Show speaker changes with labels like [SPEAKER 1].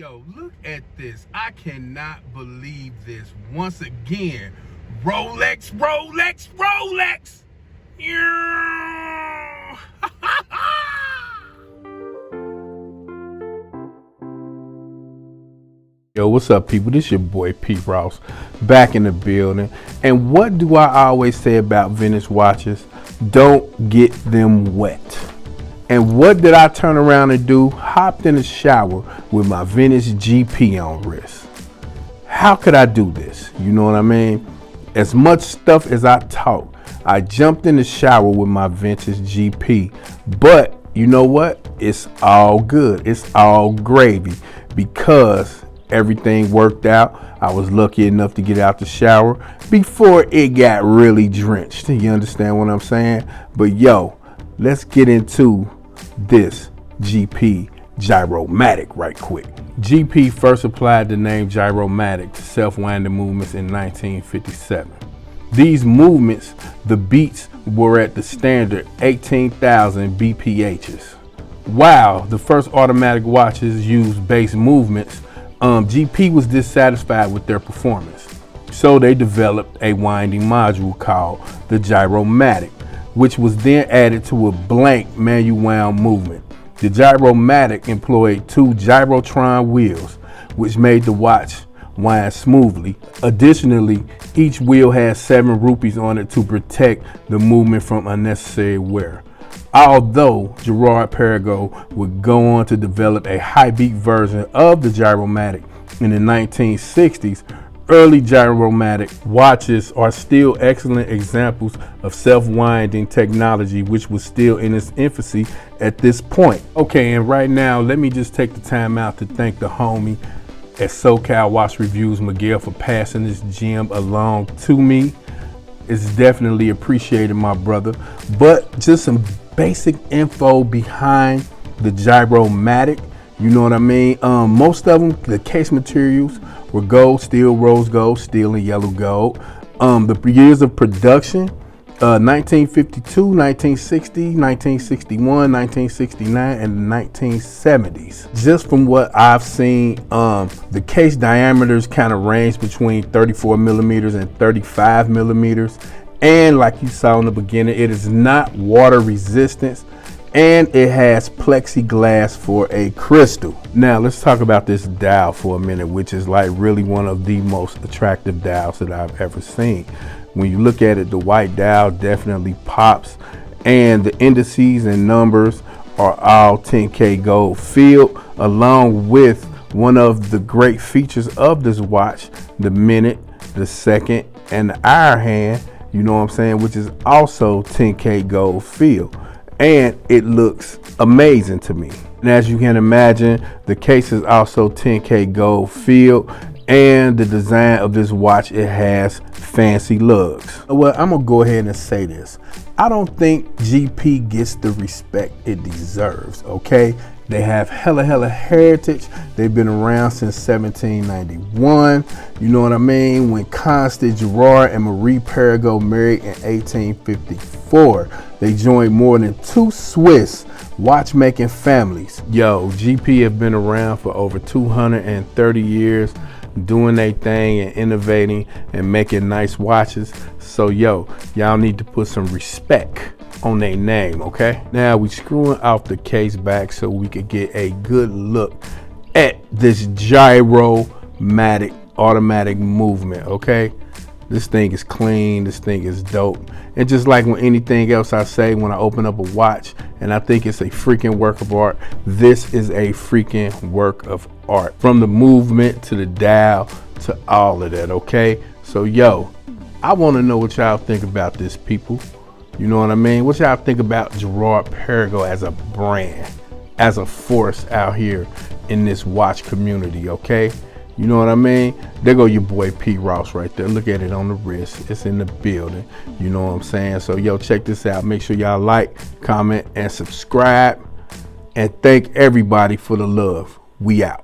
[SPEAKER 1] Yo, look at this. I cannot believe this. Once again, Rolex, Rolex, Rolex. Yeah. Yo, what's up, people? This your boy P. Ross back in the building. And what do I always say about vintage watches? Don't get them wet. And what did I turn around and do? Hopped in the shower with my vintage GP on wrist. How could I do this? You know what I mean? As much stuff as I talk, I jumped in the shower with my vintage GP. But you know what? It's all good. It's all gravy because everything worked out. I was lucky enough to get out the shower before it got really drenched. You understand what I'm saying? But yo, let's get into this GP Gyromatic right quick. GP first applied the name Gyromatic to self-winding movements in 1957. These movements, the beats were at the standard 18,000 BPHs. While the first automatic watches used bass movements, GP was dissatisfied with their performance. So they developed a winding module called the Gyromatic, which was then added to a blank manual wound movement. The Gyromatic employed two gyrotron wheels, which made the watch wind smoothly. Additionally, each wheel had 7 rupees on it to protect the movement from unnecessary wear. Although Girard Perregaux would go on to develop a high beat version of the Gyromatic in the 1960s, early Gyromatic watches are still excellent examples of self-winding technology, which was still in its infancy at this point. Okay, and right now, let me just take the time out to thank the homie at SoCal Watch Reviews, Miguel, for passing this gem along to me. It's definitely appreciated, my brother. But just some basic info behind the Gyromatic. You know what I mean? Most of them, the case materials were gold, steel, rose gold, steel, and yellow gold. The years of production, 1952, 1960, 1961, 1969, and the 1970s. Just from what I've seen, the case diameters kind of range between 34 millimeters and 35 millimeters. And like you saw in the beginning, it is not water resistant, and it has plexiglass for a crystal. Now let's talk about this dial for a minute, which is like really one of the most attractive dials that I've ever seen. When you look at it, the white dial definitely pops, and the indices and numbers are all 10K gold filled, along with one of the great features of this watch, the minute, the second, and the hour hand, you know what I'm saying, which is also 10K gold filled. And it looks amazing to me. And as you can imagine, the case is also 10K gold filled, and the design of this watch, it has fancy lugs. Well, I'm gonna go ahead and say this. I don't think GP gets the respect it deserves, okay? They have hella heritage. They've been around since 1791. You know what I mean? When Constance Girard and Marie Perregaux married in 1854, they joined more than 2 Swiss watchmaking families. Yo, GP have been around for over 230 years, doing their thing and innovating and making nice watches. So yo, y'all need to put some respect on their name, okay? Now we screwing off the case back so we could get a good look at this Gyromatic automatic movement, okay? This thing is clean, this thing is dope. And just like when anything else I say, when I open up a watch and I think it's a freaking work of art, this is a freaking work of art. From the movement to the dial to all of that, okay? So yo, I wanna know what y'all think about this, people. You know what I mean? What y'all think about Girard Perregaux as a brand, as a force out here in this watch community, okay? You know what I mean? There go your boy P. Ross right there. Look at it on the wrist. It's in the building. You know what I'm saying? So yo, check this out. Make sure y'all like, comment, and subscribe. And thank everybody for the love. We out.